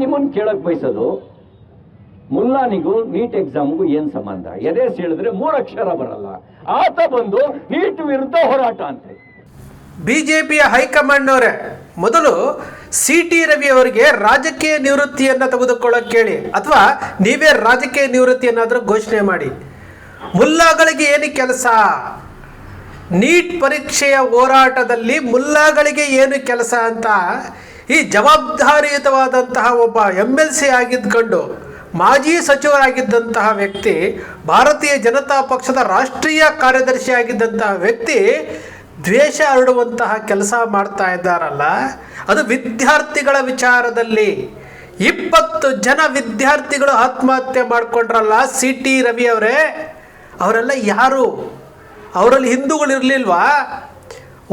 ನಿಮ್ಮನ್ನು ಕೇಳಕ್ ಬಯಸೋದು, ಮುಲ್ಲಾನಿಗೂ ನೀಟ್ ಎಕ್ಸಾಮ್ಗೂ ಏನ್ ಸಂಬಂಧ? ಎದೆ ಹೇಳಿದ್ರೆ 3 ಅಕ್ಷರ ಬರಲ್ಲ, ಆತ ಬಂದು ನೀಟ್ ವಿರುದ್ಧ ಹೋರಾಟ ಅಂತ. ಬಿಜೆಪಿಯ ಹೈಕಮಾಂಡ್ನವರೇ ಮೊದಲು CT ರವಿ ಅವರಿಗೆ ರಾಜಕೀಯ ನಿವೃತ್ತಿಯನ್ನು ತೆಗೆದುಕೊಳ್ಳೋಕೆ ಕೇಳಿ, ಅಥವಾ ನೀವೇ ರಾಜಕೀಯ ನಿವೃತ್ತಿಯನ್ನಾದರೂ ಘೋಷಣೆ ಮಾಡಿ. ಮುಲ್ಲಾಗಳಿಗೆ ಏನು ಕೆಲಸ? ನೀಟ್ ಪರೀಕ್ಷೆಯ ಹೋರಾಟದಲ್ಲಿ ಮುಲ್ಲಾಗಳಿಗೆ ಏನು ಕೆಲಸ ಅಂತ ಈ ಜವಾಬ್ದಾರಿಯುತವಾದಂತಹ ಒಬ್ಬ MLC ಆಗಿದ್ದುಕೊಂಡು ಮಾಜಿ ಸಚಿವರಾಗಿದ್ದಂತಹ ವ್ಯಕ್ತಿ, ಭಾರತೀಯ ಜನತಾ ಪಕ್ಷದ ರಾಷ್ಟ್ರೀಯ ಕಾರ್ಯದರ್ಶಿ ಆಗಿದ್ದಂತಹ ವ್ಯಕ್ತಿ ದ್ವೇಷ ಹರಡುವಂತಹ ಕೆಲಸ ಮಾಡ್ತಾ ಇದ್ದಾರಲ್ಲ, ಅದು ವಿದ್ಯಾರ್ಥಿಗಳ ವಿಚಾರದಲ್ಲಿ 20 ಜನ ವಿದ್ಯಾರ್ಥಿಗಳು ಆತ್ಮಹತ್ಯೆ ಮಾಡಿಕೊಂಡ್ರಲ್ಲ CT ರವಿ ಅವರೇ, ಅವರೆಲ್ಲ ಯಾರು? ಅವರಲ್ಲಿ ಹಿಂದೂಗಳಿರಲಿಲ್ವಾ?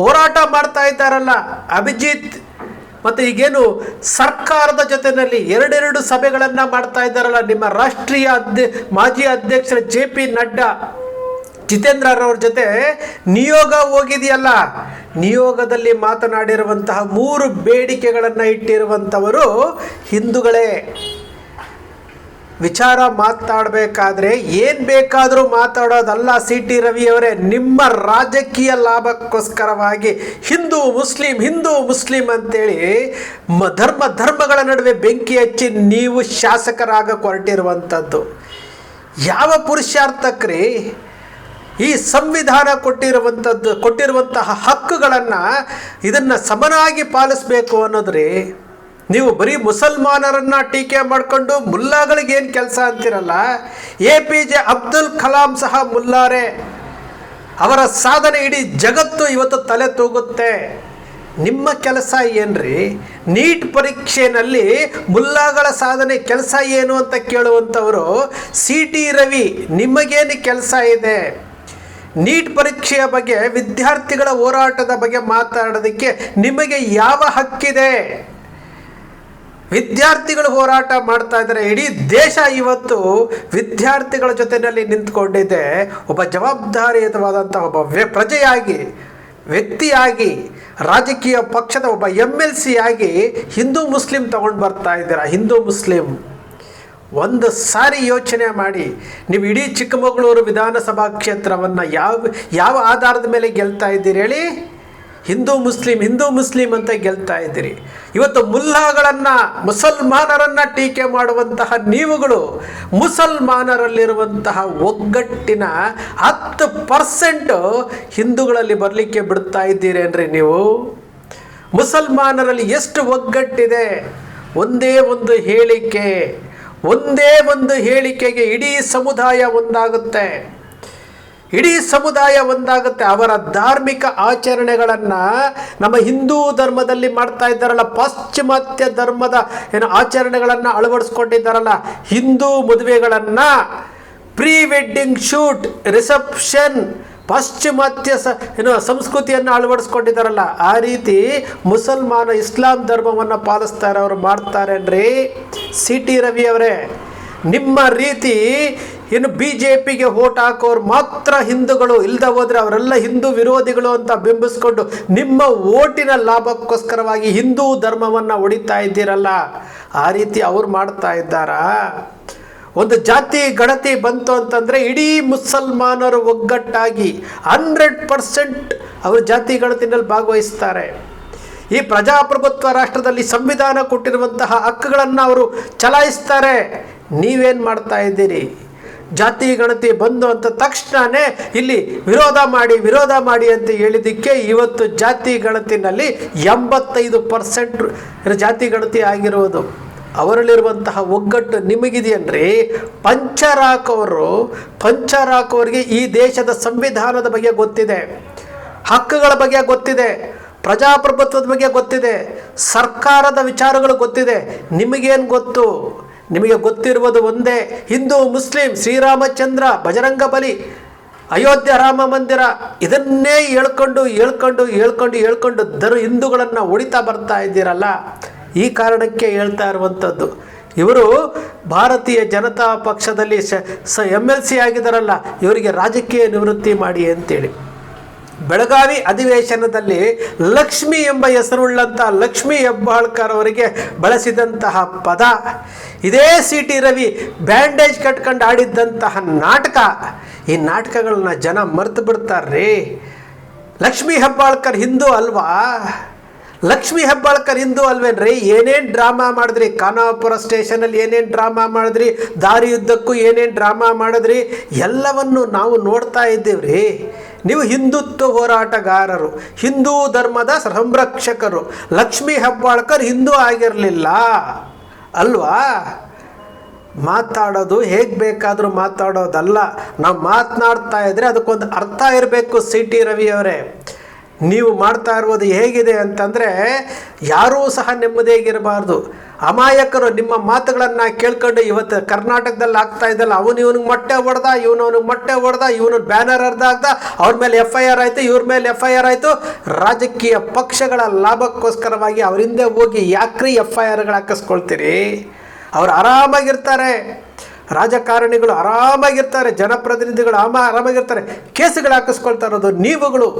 ಹೋರಾಟ ಮಾಡ್ತಾ ಇದ್ದಾರಲ್ಲ ಅಭಿಜಿತ್, ಮತ್ತು ಈಗೇನು ಸರ್ಕಾರದ ಜೊತೆಯಲ್ಲಿ 2 ಸಭೆಗಳನ್ನು ಮಾಡ್ತಾ ಇದ್ದಾರಲ್ಲ ನಿಮ್ಮ ರಾಷ್ಟ್ರೀಯ ಮಾಜಿ ಅಧ್ಯಕ್ಷರ JP ನಡ್ಡಾ, ಜಿತೇಂದ್ರರವ್ರ ಜೊತೆ ನಿಯೋಗ ಹೋಗಿದೆಯಲ್ಲ, ನಿಯೋಗದಲ್ಲಿ ಮಾತನಾಡಿರುವಂತಹ 3 ಬೇಡಿಕೆಗಳನ್ನು ಇಟ್ಟಿರುವಂಥವರು ಹಿಂದೂಗಳೇ. ವಿಚಾರ ಮಾತಾಡಬೇಕಾದ್ರೆ ಏನು ಬೇಕಾದರೂ ಮಾತಾಡೋದಲ್ಲ CT ರವಿಯವರೇ, ನಿಮ್ಮ ರಾಜಕೀಯ ಲಾಭಕ್ಕೋಸ್ಕರವಾಗಿ ಹಿಂದೂ ಮುಸ್ಲಿಂ ಅಂತೇಳಿ ಧರ್ಮಗಳ ನಡುವೆ ಬೆಂಕಿ ಹಚ್ಚಿ ನೀವು ಶಾಸಕರಾಗ ಹೊರಟಿರುವಂಥದ್ದು ಯಾವ ಪುರುಷಾರ್ಥಕ್ರಿ? ಈ ಸಂವಿಧಾನ ಕೊಟ್ಟಿರುವಂತಹ ಹಕ್ಕುಗಳನ್ನು ಇದನ್ನು ಸಮನಾಗಿ ಪಾಲಿಸಬೇಕು ಅನ್ನೋದ್ರಿ. ನೀವು ಬರೀ ಮುಸಲ್ಮಾನರನ್ನು ಟೀಕೆ ಮಾಡಿಕೊಂಡು ಮುಲ್ಲಾಗಳಿಗೇನು ಕೆಲಸ ಅಂತಿರಲ್ಲ. APJ ಅಬ್ದುಲ್ ಕಲಾಂ ಸಹ ಮುಲ್ಲಾರೆ, ಅವರ ಸಾಧನೆ ಇಡೀ ಜಗತ್ತು ಇವತ್ತು ತಲೆ ತೂಗುತ್ತೆ. ನಿಮ್ಮ ಕೆಲಸ ಏನ್ರಿ? ನೀಟ್ ಪರೀಕ್ಷೆಯಲ್ಲಿ ಮುಲ್ಲಾಗಳ ಸಾಧನೆ ಕೆಲಸ ಏನು ಅಂತ ಕೇಳುವಂಥವರು CT ರವಿ, ನಿಮಗೇನು ಕೆಲಸ ಇದೆ? ನೀಟ್ ಪರೀಕ್ಷೆಯ ಬಗ್ಗೆ, ವಿದ್ಯಾರ್ಥಿಗಳ ಹೋರಾಟದ ಬಗ್ಗೆ ಮಾತಾಡೋದಕ್ಕೆ ನಿಮಗೆ ಯಾವ ಹಕ್ಕಿದೆ? ವಿದ್ಯಾರ್ಥಿಗಳು ಹೋರಾಟ ಮಾಡ್ತಾ ಇದ್ದಾರೆ, ಇಡೀ ದೇಶ ಇವತ್ತು ವಿದ್ಯಾರ್ಥಿಗಳ ಜೊತೆಯಲ್ಲಿ ನಿಂತ್ಕೊಂಡಿದೆ. ಒಬ್ಬ ಜವಾಬ್ದಾರಿಯುತವಾದಂಥ ಒಬ್ಬ ಪ್ರಜೆಯಾಗಿ, ವ್ಯಕ್ತಿಯಾಗಿ, ರಾಜಕೀಯ ಪಕ್ಷದ ಒಬ್ಬ MLC ಆಗಿ ಹಿಂದೂ ಮುಸ್ಲಿಂ ತಗೊಂಡು ಬರ್ತಾ ಇದ್ದೀರಾ. ಹಿಂದೂ ಮುಸ್ಲಿಂ ಒಂದು ಸಾರಿ ಯೋಚನೆ ಮಾಡಿ, ನೀವು ಇಡೀ ಚಿಕ್ಕಮಗಳೂರು ವಿಧಾನಸಭಾ ಕ್ಷೇತ್ರವನ್ನು ಯಾವ ಆಧಾರದ ಮೇಲೆ ಗೆಲ್ತಾ ಇದ್ದೀರಿ ಹೇಳಿ? ಹಿಂದೂ ಮುಸ್ಲಿಂ ಅಂತ ಗೆಲ್ತಾ ಇದ್ದೀರಿ. ಇವತ್ತು ಮುಲ್ಲಾಗಳನ್ನು, ಮುಸಲ್ಮಾನರನ್ನು ಟೀಕೆ ಮಾಡುವಂತಹ ನೀವುಗಳು ಮುಸಲ್ಮಾನರಲ್ಲಿರುವಂತಹ ಒಗ್ಗಟ್ಟಿನ 10% ಹಿಂದೂಗಳಲ್ಲಿ ಬರಲಿಕ್ಕೆ ಬಿಡ್ತಾ ಇದ್ದೀರೇನ್ರಿ ನೀವು? ಮುಸಲ್ಮಾನರಲ್ಲಿ ಎಷ್ಟು ಒಗ್ಗಟ್ಟಿದೆ? ಒಂದೇ ಒಂದು ಹೇಳಿಕೆಗೆ ಇಡೀ ಸಮುದಾಯ ಒಂದಾಗುತ್ತೆ. ಅವರ ಧಾರ್ಮಿಕ ಆಚರಣೆಗಳನ್ನು ನಮ್ಮ ಹಿಂದೂ ಧರ್ಮದಲ್ಲಿ ಮಾಡ್ತಾ ಇದ್ದಾರಲ್ಲ, ಪಾಶ್ಚಿಮಾತ್ಯ ಧರ್ಮದ ಆಚರಣೆಗಳನ್ನು ಅಳವಡಿಸ್ಕೊಂಡಿದ್ದಾರಲ್ಲ, ಹಿಂದೂ ಮದುವೆಗಳನ್ನು, ಪ್ರೀ ವೆಡ್ಡಿಂಗ್ ಶೂಟ್, ರಿಸೆಪ್ಷನ್, ಪಾಶ್ಚಿಮಾತ್ಯ ಸಂಸ್ಕೃತಿಯನ್ನು ಅಳವಡಿಸ್ಕೊಂಡಿದ್ದಾರಲ್ಲ, ಆ ರೀತಿ ಇಸ್ಲಾಂ ಧರ್ಮವನ್ನು ಪಾಲಿಸ್ತಾ ಇರೋರು ಮಾಡ್ತಾರೇನ್ರಿ? CT ರವಿ ಅವರೇ, ನಿಮ್ಮ ರೀತಿ ಇನ್ನು BJPಗೆ ವೋಟ್ ಹಾಕೋರು ಮಾತ್ರ ಹಿಂದೂಗಳು, ಇಲ್ಲದೆ ಹೋದರೆ ಅವರೆಲ್ಲ ಹಿಂದೂ ವಿರೋಧಿಗಳು ಅಂತ ಬಿಂಬಿಸ್ಕೊಂಡು ನಿಮ್ಮ ಓಟಿನ ಲಾಭಕ್ಕೋಸ್ಕರವಾಗಿ ಹಿಂದೂ ಧರ್ಮವನ್ನು ಹೊಡಿತಾ ಇದ್ದೀರಲ್ಲ, ಆ ರೀತಿ ಅವ್ರು ಮಾಡ್ತಾ ಇದ್ದಾರಾ? ಒಂದು ಜಾತಿ ಗಣತಿ ಬಂತು ಅಂತಂದರೆ ಇಡೀ ಮುಸಲ್ಮಾನರು ಒಗ್ಗಟ್ಟಾಗಿ 100% ಅವರು ಜಾತಿ ಗಣತಿನಲ್ಲಿ ಭಾಗವಹಿಸ್ತಾರೆ. ಈ ಪ್ರಜಾಪ್ರಭುತ್ವ ರಾಷ್ಟ್ರದಲ್ಲಿ ಸಂವಿಧಾನ ಕೊಟ್ಟಿರುವಂತಹ ಹಕ್ಕುಗಳನ್ನು ಅವರು ಚಲಾಯಿಸ್ತಾರೆ. ನೀವೇನು ಮಾಡ್ತಾ ಇದ್ದೀರಿ? ಜಾತಿ ಗಣತಿ ಬಂದು ಅಂತ ತಕ್ಷಣವೇ ಇಲ್ಲಿ ವಿರೋಧ ಮಾಡಿ ಅಂತ ಹೇಳಿದ್ದಕ್ಕೆ ಇವತ್ತು ಜಾತಿ ಗಣತಿನಲ್ಲಿ 85% ಜಾತಿ ಗಣತಿ ಆಗಿರುವುದು. ಅವರಲ್ಲಿರುವಂತಹ ಒಗ್ಗಟ್ಟು ನಿಮಗಿದೆಯನ್ರಿ? ಪಂಚರಾಕವ್ರಿಗೆ ಈ ದೇಶದ ಸಂವಿಧಾನದ ಬಗ್ಗೆ ಗೊತ್ತಿದೆ, ಹಕ್ಕುಗಳ ಬಗ್ಗೆ ಗೊತ್ತಿದೆ, ಪ್ರಜಾಪ್ರಭುತ್ವದ ಬಗ್ಗೆ ಗೊತ್ತಿದೆ, ಸರ್ಕಾರದ ವಿಚಾರಗಳು ಗೊತ್ತಿದೆ. ನಿಮಗೇನು ಗೊತ್ತು? ನಿಮಗೆ ಗೊತ್ತಿರುವುದು ಒಂದೇ, ಹಿಂದೂ ಮುಸ್ಲಿಂ, ಶ್ರೀರಾಮಚಂದ್ರ, ಬಜರಂಗ ಬಲಿ, ಅಯೋಧ್ಯ ರಾಮ ಮಂದಿರ, ಇದನ್ನೇ ಹೇಳ್ಕೊಂಡು ಹಿಂದೂಗಳನ್ನು ಹೊಡಿತಾ ಬರ್ತಾ ಇದ್ದೀರಲ್ಲ. ಈ ಕಾರಣಕ್ಕೆ ಹೇಳ್ತಾ ಇರುವಂಥದ್ದು, ಇವರು ಭಾರತೀಯ ಜನತಾ ಪಕ್ಷದಲ್ಲಿ MLC ಆಗಿದ್ದಾರಲ್ಲ, ಇವರಿಗೆ ರಾಜಕೀಯ ನಿವೃತ್ತಿ ಮಾಡಿ ಅಂತೇಳಿ. ಬೆಳಗಾವಿ ಅಧಿವೇಶನದಲ್ಲಿ ಲಕ್ಷ್ಮಿ ಎಂಬ ಹೆಸರುಳ್ಳಂಥ ಲಕ್ಷ್ಮಿ ಹೆಬ್ಬಾಳ್ಕರ್ ಅವರಿಗೆ ಬಳಸಿದಂತಹ ಪದ, ಇದೇ ಸಿ ಟಿ ರವಿ ಬ್ಯಾಂಡೇಜ್ ಕಟ್ಕೊಂಡು ಆಡಿದ್ದಂತಹ ನಾಟಕ, ಈ ನಾಟಕಗಳನ್ನ ಜನ ಮರೆತು ಬಿಡ್ತಾರ್ರಿ. ಲಕ್ಷ್ಮಿ ಹೆಬ್ಬಾಳ್ಕರ್ ಹಿಂದೂ ಅಲ್ವಾ? ಲಕ್ಷ್ಮಿ ಹೆಬ್ಬಾಳ್ಕರ್ ಹಿಂದೂ ಅಲ್ವೇನ್ರಿ? ಏನೇನು ಡ್ರಾಮಾ ಮಾಡಿದ್ರಿ, ಖಾನಾಪುರ ಸ್ಟೇಷನಲ್ಲಿ ಏನೇನು ಡ್ರಾಮಾ ಮಾಡಿದ್ರಿ, ದಾರಿಯುದ್ದಕ್ಕೂ ಏನೇನು ಡ್ರಾಮಾ ಮಾಡಿದ್ರಿ, ಎಲ್ಲವನ್ನು ನಾವು ನೋಡ್ತಾ ಇದ್ದೀವ್ರಿ. ನೀವು ಹಿಂದುತ್ವ ಹೋರಾಟಗಾರರು, ಹಿಂದೂ ಧರ್ಮದ ಸಂರಕ್ಷಕರು. ಲಕ್ಷ್ಮಿ ಹೆಬ್ಬಾಳ್ಕರ್ ಹಿಂದೂ ಆಗಿರಲಿಲ್ಲ ಅಲ್ವಾ? ಮಾತಾಡೋದು ಹೇಗೆ ಬೇಕಾದರೂ ಮಾತಾಡೋದಲ್ಲ. ನಾವು ಮಾತನಾಡ್ತಾ ಇದ್ರೆ ಅದಕ್ಕೊಂದು ಅರ್ಥ ಇರಬೇಕು. ಸಿ ಟಿ ರವಿ ಅವರೇ, ನೀವು ಮಾಡ್ತಾ ಇರುವುದು ಹೇಗಿದೆ ಅಂತಂದರೆ ಯಾರೂ ಸಹ ನೆಮ್ಮದಿಯಾಗಿರಬಾರ್ದು. ಅಮಾಯಕರು ನಿಮ್ಮ ಮಾತುಗಳನ್ನು ಕೇಳ್ಕೊಂಡು ಇವತ್ತು ಕರ್ನಾಟಕದಲ್ಲಿ ಆಗ್ತಾ ಇದ್ದಲ್ಲ, ಅವನು ಇವನಿಗೆ ಮೊಟ್ಟೆ ಹೊಡೆದ, ಅವನಿಗೆ ಮೊಟ್ಟೆ ಹೊಡೆದ, ಇವನು ಬ್ಯಾನರ್ ಅರ್ಧ ಅವ್ರ ಮೇಲೆ FIR ಆಯಿತು, ಇವ್ರ ಮೇಲೆ FIR ಆಯಿತು. ರಾಜಕೀಯ ಪಕ್ಷಗಳ ಲಾಭಕ್ಕೋಸ್ಕರವಾಗಿ ಅವ್ರ ಹಿಂದೆ ಹೋಗಿ ಯಾಕ್ರಿ FIRಗಳು ಹಾಕಿಸ್ಕೊಳ್ತೀರಿ? ಅವ್ರು ಆರಾಮಾಗಿರ್ತಾರೆ, ರಾಜಕಾರಣಿಗಳು ಆರಾಮಾಗಿರ್ತಾರೆ, ಜನಪ್ರತಿನಿಧಿಗಳು ಆರಾಮಾಗಿರ್ತಾರೆ. ಕೇಸುಗಳು ಹಾಕಿಸ್ಕೊಳ್ತಾ ಇರೋದು ನೀವುಗಳು.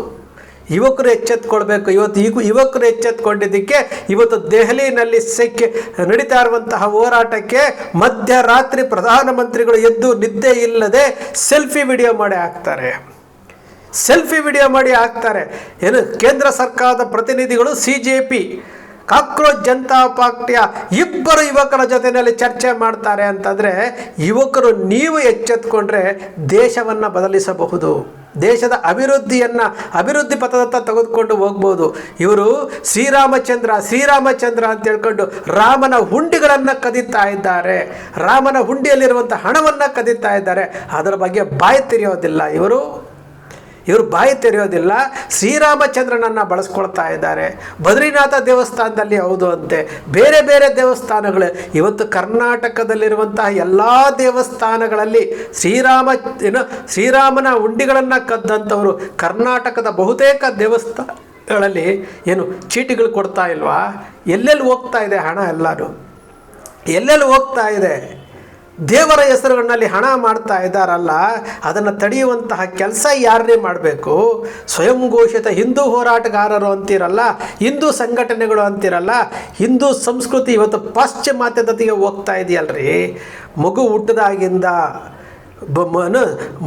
ಯುವಕರು ಎಚ್ಚೆತ್ಕೊಳ್ಬೇಕು. ಯುವಕರು ಎಚ್ಚೆತ್ಕೊಂಡಿದ್ದಕ್ಕೆ ಇವತ್ತು ದೆಹಲಿನಲ್ಲಿ ನಡೀತಾ ಇರುವಂತಹ ಹೋರಾಟಕ್ಕೆ ಮಧ್ಯರಾತ್ರಿ ಪ್ರಧಾನಮಂತ್ರಿಗಳು ಎದ್ದು ನಿದ್ದೆ ಇಲ್ಲದೆ ಸೆಲ್ಫಿ ವಿಡಿಯೋ ಮಾಡಿ ಹಾಕ್ತಾರೆ. ಏನು ಕೇಂದ್ರ ಸರ್ಕಾರದ ಪ್ರತಿನಿಧಿಗಳು CJP ಕಾಕ್ರೋಚ್ ಜನತಾ ಪಾರ್ಟಿಯ ಇಬ್ಬರು ಯುವಕರ ಜೊತೆಯಲ್ಲಿ ಚರ್ಚೆ ಮಾಡ್ತಾರೆ ಅಂತಂದರೆ, ಯುವಕರು ನೀವು ಎಚ್ಚೆತ್ಕೊಂಡ್ರೆ ದೇಶವನ್ನು ಬದಲಿಸಬಹುದು, ದೇಶದ ಅಭಿವೃದ್ಧಿ ಪಥದತ್ತ ತೆಗೆದುಕೊಂಡು ಹೋಗ್ಬೋದು. ಇವರು ಶ್ರೀರಾಮಚಂದ್ರ ಅಂತ ಹೇಳ್ಕೊಂಡು ರಾಮನ ಹುಂಡಿಗಳನ್ನು ಕದೀತಾ ಇದ್ದಾರೆ, ರಾಮನ ಹುಂಡಿಯಲ್ಲಿರುವಂಥ ಹಣವನ್ನು ಕದೀತಾ ಇದ್ದಾರೆ. ಅದರ ಬಗ್ಗೆ ಬಾಯಿ ತೆರೆಯೋದಿಲ್ಲ ಇವರು ಬಾಯಿ ತೆರೆಯೋದಿಲ್ಲ. ಶ್ರೀರಾಮಚಂದ್ರನನ್ನು ಬಳಸ್ಕೊಳ್ತಾ ಇದ್ದಾರೆ. ಬದ್ರಿನಾಥ ದೇವಸ್ಥಾನದಲ್ಲಿ ಹೌದು ಅಂತೆ, ಬೇರೆ ಬೇರೆ ದೇವಸ್ಥಾನಗಳು. ಇವತ್ತು ಕರ್ನಾಟಕದಲ್ಲಿರುವಂತಹ ಎಲ್ಲ ದೇವಸ್ಥಾನಗಳಲ್ಲಿ ಶ್ರೀರಾಮನ ಉಂಡಿಗಳನ್ನು ಕದ್ದಂಥವರು ಕರ್ನಾಟಕದ ಬಹುತೇಕ ದೇವಸ್ಥಾನಗಳಲ್ಲಿ ಏನು ಚೀಟಿಗಳು ಕೊಡ್ತಾ ಇಲ್ವಾ? ಎಲ್ಲೆಲ್ಲಿ ಹೋಗ್ತಾ ಇದೆ ಹಣ? ಎಲ್ಲೆಲ್ಲಿ ಹೋಗ್ತಾ ಇದೆ? ದೇವರ ಹೆಸರುಗಳಲ್ಲಿ ಹಣ ಮಾಡ್ತಾ ಇದ್ದಾರಲ್ಲ, ಅದನ್ನು ತಡೆಯುವಂತಹ ಕೆಲಸ ಯಾರನ್ನೇ ಮಾಡಬೇಕು? ಸ್ವಯಂ ಘೋಷಿತ ಹಿಂದೂ ಹೋರಾಟಗಾರರು ಅಂತೀರಲ್ಲ, ಹಿಂದೂ ಸಂಘಟನೆಗಳು ಅಂತೀರಲ್ಲ. ಹಿಂದೂ ಸಂಸ್ಕೃತಿ ಇವತ್ತು ಪಾಶ್ಚಿಮಾತ್ಯತೆಗೆ ಹೋಗ್ತಾ ಇದೆಯಲ್ರಿ. ಮಗು ಹುಟ್ಟಿದಾಗಿಂದ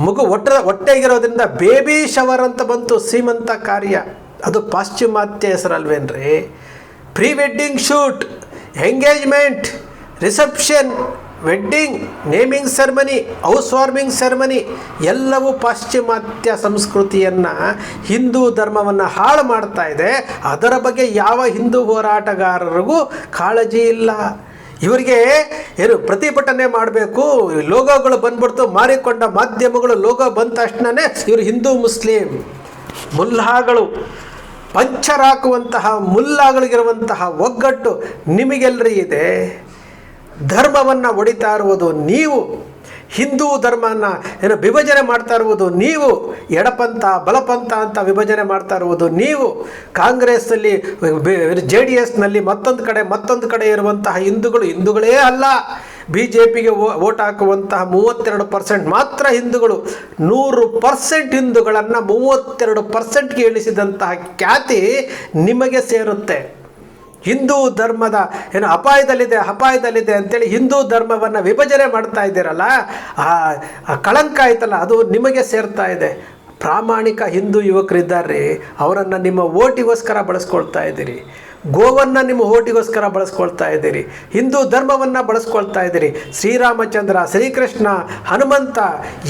ಮಗು ಹೊಟ್ಟೆಗಿರೋದ್ರಿಂದ ಬೇಬಿ ಶವರ್ ಅಂತ ಬಂತು, ಸೀಮಂತ ಕಾರ್ಯ. ಅದು ಪಾಶ್ಚಿಮಾತ್ಯ ಹೆಸರಲ್ವೇನ್ರಿ? Pre wedding shoot, engagement, reception, wedding, naming ceremony, house warming ceremony ಎಲ್ಲವೂ ಪಾಶ್ಚಿಮಾತ್ಯ ಸಂಸ್ಕೃತಿಯನ್ನು, ಹಿಂದೂ ಧರ್ಮವನ್ನು ಹಾಳು ಮಾಡ್ತಾ ಇದೆ. ಅದರ ಬಗ್ಗೆ ಯಾವ ಹಿಂದೂ ಹೋರಾಟಗಾರರಿಗೂ ಕಾಳಜಿ ಇಲ್ಲ. ಇವರಿಗೆ ಏನು ಪ್ರತಿಭಟನೆ ಮಾಡಬೇಕು, ಲೋಗೋಗಳು ಬಂದ್ಬಿಡ್ತು, ಮಾರಿಕೊಂಡ ಮಾಧ್ಯಮಗಳು ಲೋಗೋ ಬಂದ ತಕ್ಷಣವೇ ಇವರು ಹಿಂದೂ ಮುಸ್ಲಿಂ ಮುಲ್ಲಾಗಳು, ಪಂಚರ್ ಹಾಕುವಂತಹ ಮುಲ್ಲಾಗಳಿಗಿರುವಂತಹ ಒಗ್ಗಟ್ಟು ನಿಮಗೆಲ್ಲರಿ ಇದೆ. ಧರ್ಮವನ್ನು ಒಡಿತಾ ಇರುವುದು ನೀವು, ಹಿಂದೂ ಧರ್ಮನ ವಿಭಜನೆ ಮಾಡ್ತಾ ಇರುವುದು ನೀವು, ಎಡಪಂಥ ಬಲಪಂಥ ಅಂತ ವಿಭಜನೆ ಮಾಡ್ತಾ ಇರುವುದು ನೀವು. ಕಾಂಗ್ರೆಸ್ಸಲ್ಲಿ JDSನಲ್ಲಿ ಮತ್ತೊಂದು ಕಡೆ ಇರುವಂತಹ ಹಿಂದೂಗಳೇ ಅಲ್ಲ. BJPಗೆ ವೋಟ್ ಹಾಕುವಂತಹ 32% ಮಾತ್ರ ಹಿಂದೂಗಳು. 100% ಹಿಂದೂಗಳನ್ನು 32%ಗೆ ಇಳಿಸಿದಂತಹ ಖ್ಯಾತಿ ನಿಮಗೆ ಸೇರುತ್ತೆ. ಹಿಂದೂ ಧರ್ಮದ ಅಪಾಯದಲ್ಲಿದೆ ಅಂತೇಳಿ ಹಿಂದೂ ಧರ್ಮವನ್ನು ವಿಭಜನೆ ಮಾಡ್ತಾ ಇದ್ದೀರಲ್ಲ, ಆ ಕಳಂಕ ಆಯ್ತಲ್ಲ, ಅದು ನಿಮಗೆ ಸೇರ್ತಾ ಇದೆ. ಪ್ರಾಮಾಣಿಕ ಹಿಂದೂ ಯುವಕರಿದ್ದಾರೆ, ಅವರನ್ನು ನಿಮ್ಮ ಓಟಿಗೋಸ್ಕರ ಬಳಸ್ಕೊಳ್ತಾ ಇದ್ದೀರಿ. ಗೋವನ್ನು ನಿಮ್ಮ ಓಟಿಗೋಸ್ಕರ ಬಳಸ್ಕೊಳ್ತಾ ಇದ್ದೀರಿ. ಹಿಂದೂ ಧರ್ಮವನ್ನು ಬಳಸ್ಕೊಳ್ತಾ ಇದ್ದೀರಿ. ಶ್ರೀರಾಮಚಂದ್ರ, ಶ್ರೀಕೃಷ್ಣ, ಹನುಮಂತ,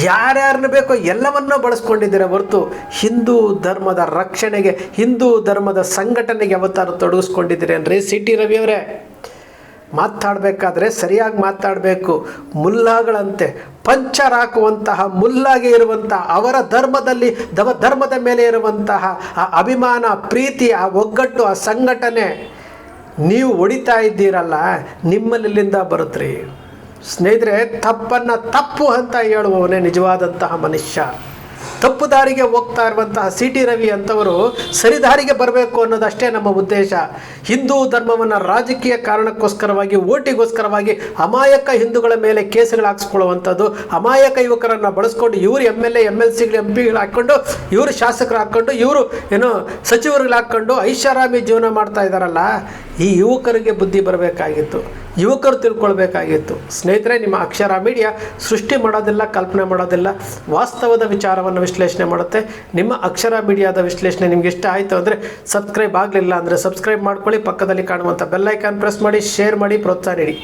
ಯಾರ್ಯಾರನ್ನು ಬೇಕೋ ಎಲ್ಲವನ್ನೂ ಬಳಸ್ಕೊಂಡಿದ್ದೀರ ಹೊರತು ಹಿಂದೂ ಧರ್ಮದ ರಕ್ಷಣೆಗೆ, ಹಿಂದೂ ಧರ್ಮದ ಸಂಘಟನೆಗೆ ಅವತಾರ ತೊಡಗಿಸ್ಕೊಂಡಿದ್ದೀರಿ ಅಂದರೆ ಸಿ ಟಿ ರವಿಯವರೇ, ಮಾತಾಡಬೇಕಾದ್ರೆ ಸರಿಯಾಗಿ ಮಾತಾಡಬೇಕು. ಮುಲ್ಲಾಗಳಂತೆ ಪಂಚರ್ ಹಾಕುವಂತಹ ಮುಲ್ಲಾಗೆ ಇರುವಂತಹ ಅವರ ಧರ್ಮದ ಮೇಲೆ ಇರುವಂತಹ ಆ ಅಭಿಮಾನ, ಪ್ರೀತಿ, ಆ ಒಗ್ಗಟ್ಟು, ಆ ಸಂಘಟನೆ ನೀವು ಹೊಡಿತಾ ಇದ್ದೀರಲ್ಲ, ನಿಮ್ಮಲ್ಲಿಂದ ಬರುತ್ತ್ರಿ. ಸ್ನೇಹಿತರೆ, ತಪ್ಪನ್ನು ತಪ್ಪು ಅಂತ ಹೇಳುವವನೇ ನಿಜವಾದಂತಹ ಮನುಷ್ಯ. ತಪ್ಪು ತಪ್ಪು ದಾರಿಗೆ ಹೋಗ್ತಾ ಇರುವಂತಹ CT ರವಿ ಅಂತವರು ಸರಿದಾರಿಗೆ ಬರಬೇಕು ಅನ್ನೋದಷ್ಟೇ ನಮ್ಮ ಉದ್ದೇಶ. ಹಿಂದೂ ಧರ್ಮವನ್ನು ರಾಜಕೀಯ ಕಾರಣಕ್ಕೋಸ್ಕರವಾಗಿ, ಓಟಿಗೋಸ್ಕರವಾಗಿ ಅಮಾಯಕ ಹಿಂದೂಗಳ ಮೇಲೆ ಕೇಸುಗಳು ಹಾಕ್ಸ್ಕೊಳ್ಳುವಂಥದ್ದು, ಅಮಾಯಕ ಯುವಕರನ್ನು ಬಳಸ್ಕೊಂಡು ಇವರು MLA MLCಗಳು MP ಗಳು ಹಾಕ್ಕೊಂಡು, ಇವರು ಶಾಸಕರು ಹಾಕ್ಕೊಂಡು, ಇವರು ಏನೋ ಸಚಿವರುಗಳು ಹಾಕ್ಕೊಂಡು ಐಷಾರಾಮಿ ಜೀವನ ಮಾಡ್ತಾ ಇದ್ದಾರಲ್ಲ, ಈ ಯುವಕರಿಗೆ ಬುದ್ಧಿ ಬರಬೇಕಾಗಿತ್ತು, ಯುವಕರು ತಿಳ್ಕೊಳ್ಬೇಕಾಗಿತ್ತು. ಸ್ನೇಹಿತರೆ, ನಿಮ್ಮ ಅಕ್ಷರ ಮೀಡಿಯಾ ಸೃಷ್ಟಿ ಮಾಡೋದಿಲ್ಲ, ಕಲ್ಪನೆ ಮಾಡೋದಿಲ್ಲ, ವಾಸ್ತವದ ವಿಚಾರವನ್ನು ವಿಶ್ಲೇಷಣೆ ಮಾಡುತ್ತೆ. ನಿಮ್ಮ ಅಕ್ಷರ ಮೀಡಿಯಾದ ವಿಶ್ಲೇಷಣೆ ನಿಮ್ಗೆ ಇಷ್ಟ ಆಯಿತು ಅಂದರೆ ಸಬ್ಸ್ಕ್ರೈಬ್ ಆಗಲಿಲ್ಲ ಅಂದರೆ ಸಬ್ಸ್ಕ್ರೈಬ್ ಮಾಡ್ಕೊಳ್ಳಿ, ಪಕ್ಕದಲ್ಲಿ ಕಾಣುವಂಥ ಬೆಲ್ ಐಕಾನ್ ಪ್ರೆಸ್ ಮಾಡಿ, ಶೇರ್ ಮಾಡಿ, ಪ್ರೋತ್ಸಾಹ ನೀಡಿ.